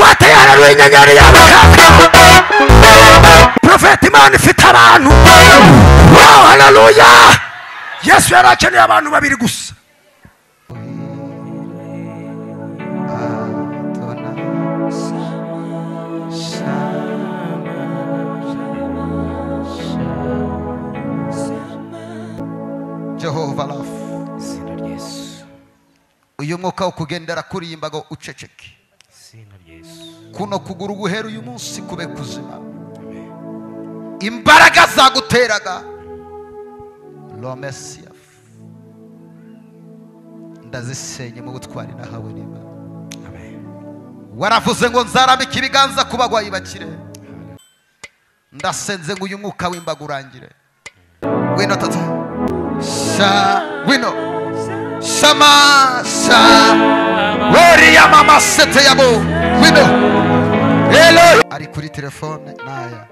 wateye haleluya inyenyeri y'abakaka. Profeti Imana ifite abantu. Wow, haleluya. Yesu yarakeneye abantu babiri gusa. Jehova lafu uyu mwuka wo kugendera kuri iyi mbago uceceke kuno kuguru guhera uyu munsi kube kuzima imbaraga zaguteraga Lomesiaf ndazisenye mu butwari nahawe n'Imana. Waravuze ngo nzarambika ibiganza ku bagwayi bakire. Ndasenze ngo uyu mwuka w'imbago urangire. Wino tata sha wino shama sha wori ya mama sete yabo wino hello ari kuri telefone naya.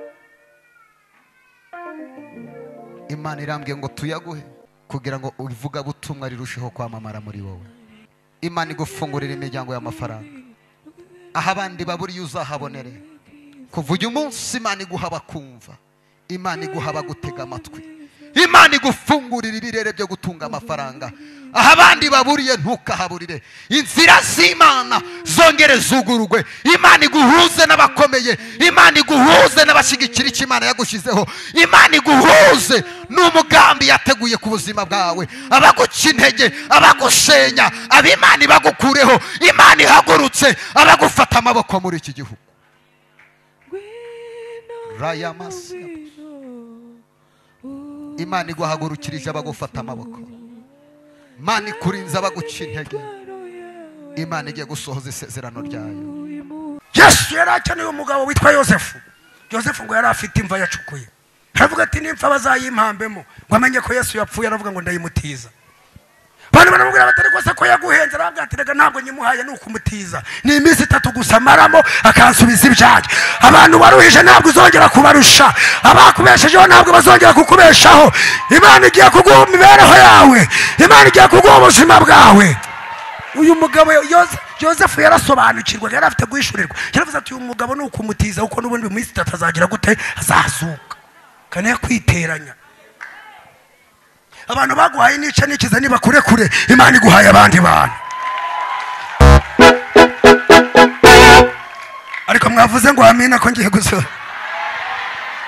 Imana irambye ngo tuyaguhe kugira ngo uvuga butumwa rirusheho kwamamara muri wowe. Imana igufungurira imiryango y'amafaranga aha abandi baburi uzahabonere kuva uyu munsi. Imana iguha bakumva, Imana iguha bagutega amatwi, Imana igufungurira ibirere byo gutunga amafaranga aha abandi baburiye ntukahaburire. Inzira z'Imana zongere zugurugwe. Imana iguhuze n'abakomeye, Imana iguhuze n'abashigikira icyo Imana yagushizeho, Imana iguhuze n'umugambi yateguye ku buzima bwawe. Abaguca intege, abagushenya, ab'Imana bagukureho, Imana ihagurutse abagufata amaboko muri iki gihugu. Imana iguhagurukirije abagufata amaboko, Imana ikurinze abaguca intege, Imana igiye gusohoza isezerano ryayo. Yesu yarakeneye umugabo witwa Yosefu. Yosefu ngo yari afite imva yacukuye, aravuga ati nimfa bazayimpambemo. Ngo amenye ko Yesu yapfuye, aravuga ngo ndayimutiza. Abantu baramubwira batari ko se ko yaguhenze, aravuga ati rega ntabwo nyimuhaye ni ukumutiza, ni iminsi 3 gusa maramo akansubiza ibyaje. Abantu baruhije ntabwo uzongera kubarusha, abakubeshejeho ntabwo bazongera kukubeshaho. Imana igiye kuguha imibereho yawe, Imana igiye kuguha ubuzima bwawe. Uyu mugabo Yosefu yarasobanukirwa, yari afite guhishurirwa. Yaravuze ati uyu mugabo ni ukumutiza kuko n'ubundi mu minsi 3 azagira gute, azazuka. Kane kwiteranya. Abantu baguhaye nice nikiza niba kure kure, Imana iguhaye abandi bantu. Ariko mwavuze ngo amina ko ngiye gusora.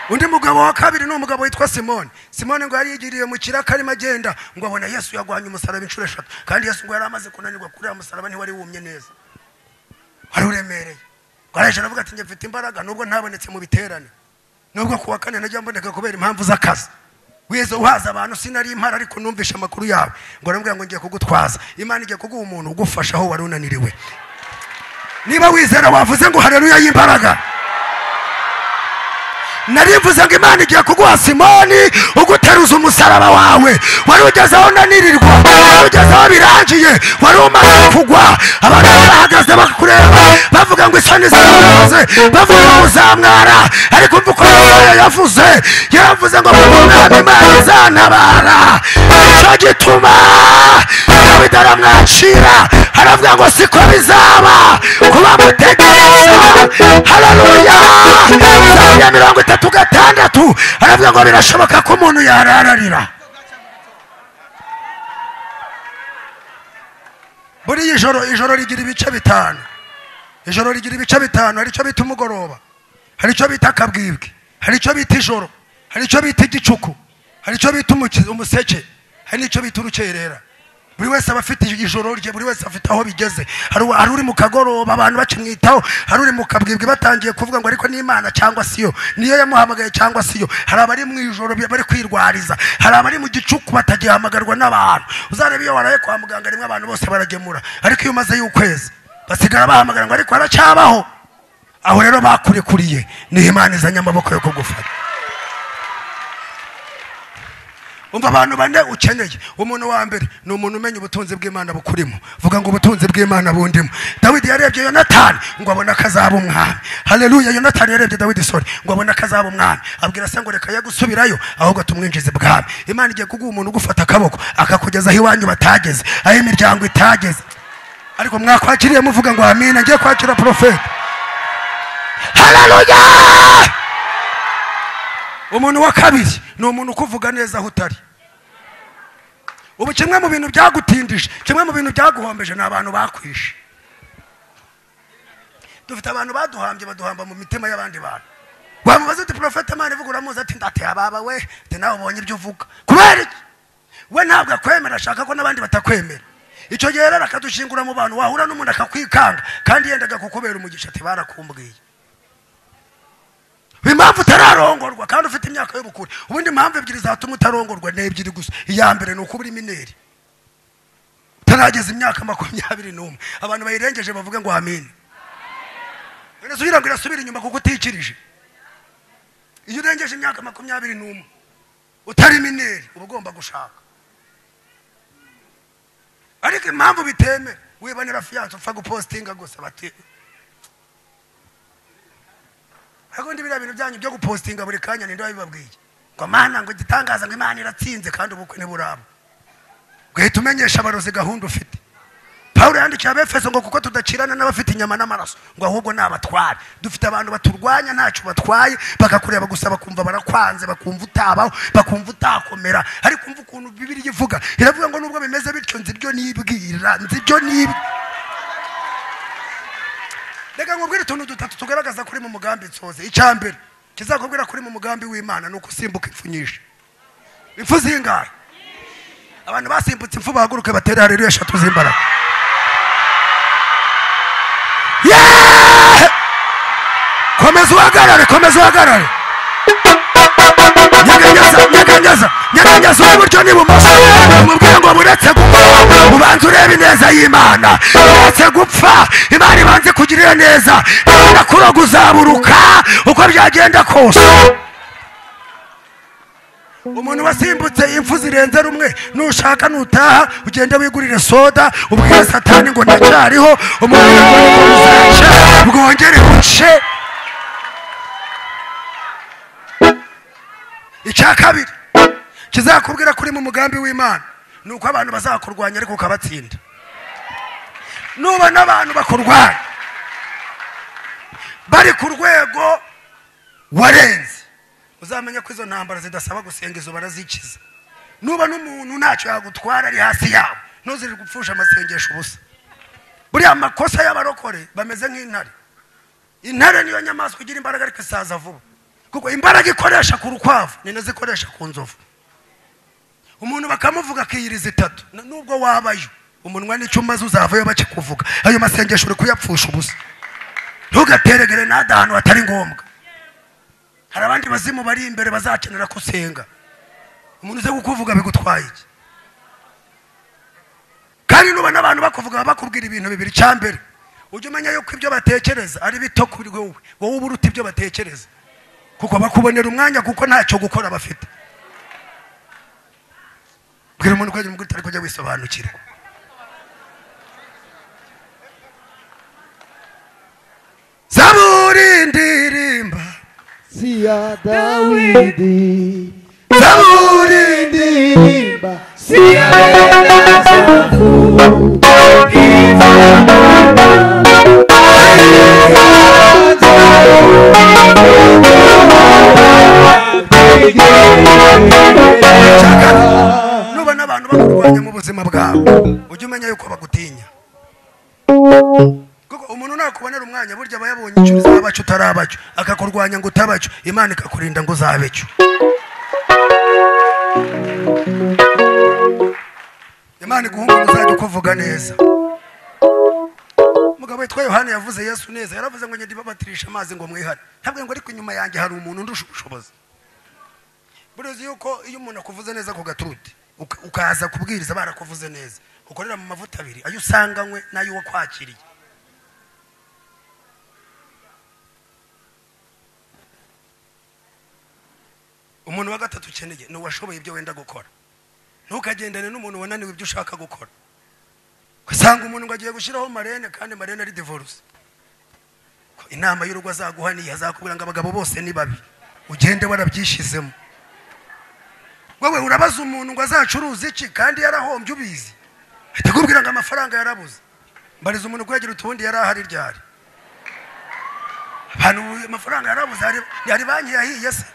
Undi mugabo wa kabiri ni umugabo witwa Simoni. Simoni ngo yari yigiriye mu kiraka arimo agenda, ngo abona Yesu yagwanye umusaraba inshuro 3, kandi Yesu ngo yari amaze kunanirwa kuri ya musaraba, ntiwari wumye neza, wari uremereye. Ngo araje aravuga ati nge mfite imbaraga nubwo ntabonetse mu biterane, nubwo kuwa kane najya mboneka kubera impamvu z'akazi. Wize uhaza abantu sinari impara, ariko numvisha amakuru yawe, ngo arambwira ngo ngiye kugutwaza. Imana igiye kuguha umuntu ugufasha aho wari unaniriwe. Niba wizera wavuze ngo haleluya y'imbaraga. Narivuze ngo Imana igiye kuguha Simoni uguteruza umusaraba wawe. Wari ugeze aho unanirirwa, wari ugeze aho birangiye, wari umaze kugwa. Abantu bahagaze bakureba bavuga ngo isoni zarabaze, bavuga ngo uzamwara. Ariko umva uko yavuze, yaravuze ngo umwami Imana izantabara. Nicyo gituma Dawidi aramwacira, aravuga ngo siko bizaba kuba mutegereza. Haleluya. Zaburi 36 aravuga ngo birashoboka ko umuntu yarararira. Buri ijoro rigira ibice 5. Ijoro rigira ibice 5. Hari icyo bita umugoroba, hari icyo bita akabwibwe, hari icyo bita ijoro, hari icyo bita igicuku, hari icyo bita umuseke, hari n'icyo bita urukerera. Buri wese abafite ijoro rye, buri wese afite aho bigeze. Hari uri mu kagoroba abantu bacimwitaho, hari uri mu kabwibwe batangiye kuvuga ngo ariko n'Imana cyangwa siyo, niyo yamuhamagaye cyangwa siyo. Hari abari mu ijoro bari kwirwariza, hari abari mu gicuku batagihamagarwa n'abantu. Uzarebe iyo waraye kwa muganga rimwe abantu bose baragemura, ariko iyo umaze y'ukwezi basigara bahamagara ngo ariko aracyabaho. Aho rero bakurekuriye ni Imana izanye amaboko yo kugufata. Umva abantu bane ukeneye. Umuntu wa mbere ni umuntu umenya ubutunzi bw'Imana bukurimo. Vuga ngo ubutunzi bw'Imana bundimo. Dawidi yarebye Yonatani ngo abona akazaba umwami. Haleluya. Yonatani yarebye Dawidi ngo abona akazaba umwami, abwira se ngo reka yagusubirayo ahubwo tumwinjize bwami. Imana igiye kuguha umuntu ugufata akaboko akakugeza aho iwanyu batageze, aho imiryango itageze. Ariko mwakwakiriye muvuga ngo amina. Ngiye kwakira profeti. haleluya. Umuntu wa kabiri ni umuntu ukuvuga neza aho utari. Ubu kimwe mu bintu byagutindije, kimwe mu bintu byaguhombeje ni abantu bakwishe. Dufite abantu baduhambye, baduhamba mu mitima y'abandi bantu. Wamubaza uti Prophet Imana ivuga, uramuzi ati ndate ababa we, ati nawe ubonye ibyo uvuga. Kubera iki? We ntabwo akwemera, ashaka ko n'abandi batakwemera. Icyo gihe rero akadushingura mu bantu, wahura n'umuntu akakwikanga kandi yendaga kukubera umugisha, ati barakumbwiye. Impamvu utararongorwa kandi ufite imyaka y'ubukure. Ubundi impamvu ebyiri zatuma utarongorwa ni ebyiri gusa. Iya mbere ni ukubura imineri, utarageza imyaka 21. Abantu bayirengeje bavuge ngo amen. None sugira ngo irasubira inyuma kuko utikirije. Iyo urengeje imyaka 21 utari mineri uba ugomba gushaka. Ariko impamvu biteme wibanira fiyanse upfa gupostinga gusa bati Hago ndibira bintu byanyu byo gupostinga buri kanya ninde wabibabwiye ngo mana ngo gitangaza ngo Imana iratsinze kandi ubukwe ne burabo. Gahita umenyesha abarozi gahunda ufite. Paulo yandikiye Abefeso ngo kuko tudacirana n'abafite inyama n'amaraso ngo ahubwo nabatware. Dufite abantu baturwanya ntacyo batwaye, bakakureba gusa bakumva barakwanze, bakumva utabaho, bakumva utakomera. Ariko umva ukuntu Bibiliya ivuga, iravuga ngo nubwo bimeze bityo nzi byo nibwira, nzi byo nibwira. Reka nkubwire utuntu dutatu tugaragaza kuri mu mugambi nsoze. Icyambere kizakubwira kuri mu mugambi w'Imana nuko usimbuka impfunyisha. Impfu zingahe? Abantu basimbutse impfu bahaguruke batere haleluya 3 z'imbaraga. Komeza uhagarare, komeza uhagarare. Nyaganyaza uburyo n'ibumoso. Umubwire ngo buretse gupfa ubanza urebe ineza y'Imana. Buretse gupfa Imana ibanze kugirira neza. Imana kuroga uzaburuka uko byagenda kose. Umuntu wasimbutse impfu zirenze rumwe, nushaka nutaha ugende wigurire soda, ubwire Satani ngo ndacyariho, umuntu ngo uzaca bwongere buce. Icyakabiri kizakubwira kuri mu mugambi w'Imana nuko abantu bazakurwanya ariko ukabatsinda. Nuba n'abantu bakurwanya bari ku rwego warenze, uzamenye ko izo ntambara zidasaba gusenga, izo barazikiza. Nuba n'umuntu ntacyo yagutwara ari hasi yawe, ntuziri gupfusha amasengesho ubusa. Buri amakosa y'abarokore bameze nk'intare. Intare niyo nyamaswa igira imbaraga ariko isaza vuba, kuko imbaraga ikoresha ku rukwavu ni nazo ikoresha ku nzovu. Umuntu bakamuvuga akiyiriza 3 nubwo wabayo umunwa n'icyuma uzavayo bakikuvuga. Ayo masengesho uri kuyapfusha ubusa. Ntugateregere nada ahantu hatari ngombwa. Hari abandi bazimu bari imbere bazakenera kusenga. Umuntu uze kukuvuga bigutwaye iki? Kandi nuba n'abantu bakuvuga bakubwira ibintu bibiri. Cyambere ujye umenya yuko ibyo batekereza ari bito kuri wowe, wowe uburuta ibyo batekereza, kuko bakubonera umwanya kuko ntacyo gukora bafite. Bwira umuntu kwaje mugutari kujya wisobanukira. Zaburi ndirimba Siya Dawidi, Zaburi ndirimba Siya Asafu, nuba n'abantu bakurwanya mu buzima bwawe ujye umenya yuko bagutinya. Kuko umuntu nakubonera umwanya burya bayabonye icyo uzabacu utarabacu, akakurwanya ngo utabacu, Imana ikakurinda ngo uzabecu. Imana iguha umuntu uzajya ukuvuga neza. Mugabo witwa Yohana yavuze Yesu neza, yaravuze ngo ngende babatirisha amazi ngo mwihane. Ntabwo ngo ariko inyuma yanjye hari umuntu undusha ubushobozi. Burezi yuko iyo umuntu akuvuze neza ku gatuti ukaza kubwiriza barakuvuze neza, ukorera mu mavuta abiri, ayo usanganywe nayo wakwakiriye. Umuntu wa gatatu ukeneye ni uwashoboye ibyo wenda gukora. Ntukagendane n'umuntu wananiwe ibyo ushaka gukora. Kusanga umuntu ngo agiye gushyiraho marene kandi marene ari divorce. Inama y'urugo azaguhaniye azakubwira ngo abagabo bose ni babi, ugende warabyishizemo. Wowe urabaza umuntu ngo azacuruza iki kandi yarahombye ubizi, atakubwira ngo amafaranga yarabuze. Mbariza umuntu kwegira utubundi yari ahari ryari. abantu amafaranga yarabuze yari banki yahiye se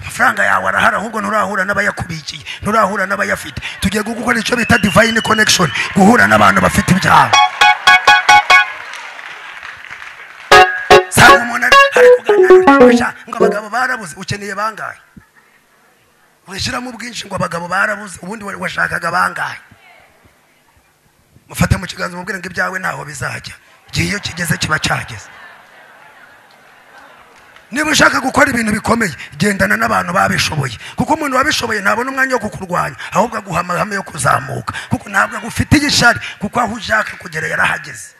amafaranga yawe arahara ahubwo nturahura n'abayakubikiye nturahura n'abayafite tugiye gukora icyo bita divine connection guhura n'abantu bafite ibyaha sanga umuntu ari kuganira ngo abagabo barabuze ukeneye bangahe urashyiramo ubwinshi ngo abagabo barabuze ubundi washakaga bangahe mufate mu kiganza mubwire ngo ibyawe ntaho bizajya igihe iyo kigeze kiba cyageze niba ushaka gukora ibintu bikomeye gendana n'abantu babishoboye kuko umuntu wabishoboye ntabona umwanya wo kukurwanya ahubwo aguha amahame yo kuzamuka kuko ntabwo agufitiye ishari kuko aho ushaka kugera yarahageze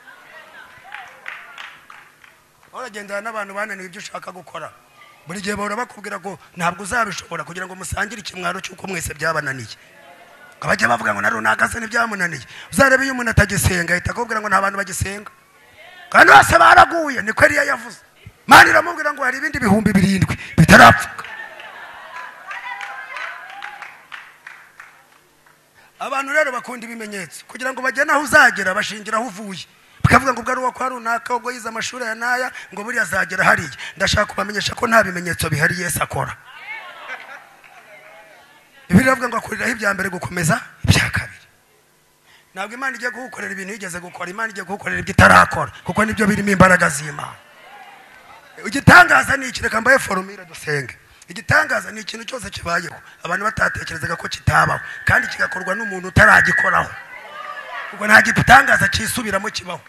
uragendana n'abantu bananiwe ibyo ushaka gukora buri gihe bahora bakubwira ngo ntabwo uzabishobora kugira ngo musangire ikimwaro cy'uko mwese byabananiye abajya bavuga ngo na runaka se ntibyamunaniye uzarebe iyo umuntu atagisenga ahita akubwira ngo nta bantu bagisenga kandi bose baraguye niko Eliya yavuze Imana iramubwira ngo hari ibindi 7,000 bitarapfuka abantu rero bakunda ibimenyetso kugira ngo bagene aho uzagera bashingira aho uvuye bakavuga ngo ubwo kwa runaka ubwo yize amashuri ya naya ngo buri azagera hariya ndashaka kubamenyesha ko nta bimenyetso bihari Yesu akora Bibiliya ivuga ngo akuriraho ibya mbere gukomeza ibya kabiri ntabwo Imana igiye kugukorera ibintu yigeze gukora Imana igiye kugukorera ibyo itarakora kuko nibyo birimo imbaraga z'Imana igitangaza ni iki reka mbaye formule dusenge igitangaza ni ikintu cyose kibayeho abantu batatekerezaga ko kitabaho kandi kigakorwa n'umuntu utaragikoraho ubwo nta gitangaza cyisubiramo kibaho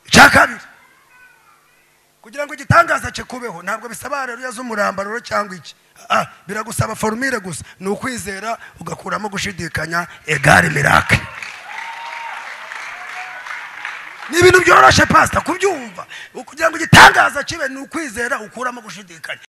cyakabiri kugira ngo igitangaza kikubeho ntabwo bisaba haleluya z'umurambaruro cyangwa iki biragusaba formule gusa ni ukwizera ugakuramo gushidikanya egare miracle ni ibintu byoroshye pastor kubyumva kugira ngo igitangaza kibe ni ukwizera ukuramo gushidikanya